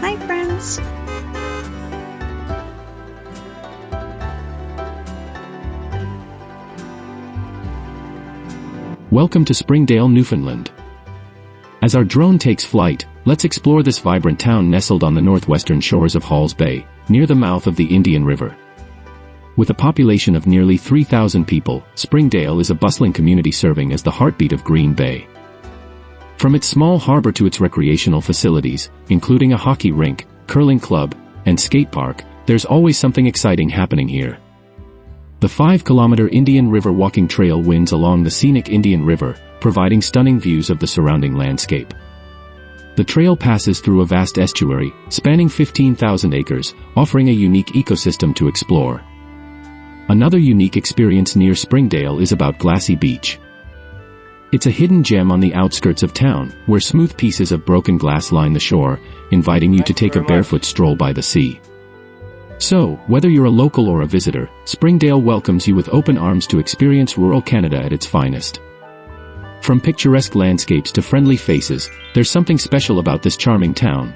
Hi, friends! Welcome to Springdale, Newfoundland. As our drone takes flight, let's explore this vibrant town nestled on the northwestern shores of Halls Bay, near the mouth of the Indian River. With a population of nearly 3,000 people, Springdale is a bustling community serving as the heartbeat of Green Bay. From its small harbor to its recreational facilities, including a hockey rink, curling club, and skate park, there's always something exciting happening here. The 5-kilometer Indian River walking trail winds along the scenic Indian River, providing stunning views of the surrounding landscape. The trail passes through a vast estuary, spanning 15,000 acres, offering a unique ecosystem to explore. Another unique experience near Springdale is about Glassy Beach. It's a hidden gem on the outskirts of town, where smooth pieces of broken glass line the shore, inviting you to take a barefoot stroll by the sea. So, whether you're a local or a visitor, Springdale welcomes you with open arms to experience rural Canada at its finest. From picturesque landscapes to friendly faces, there's something special about this charming town.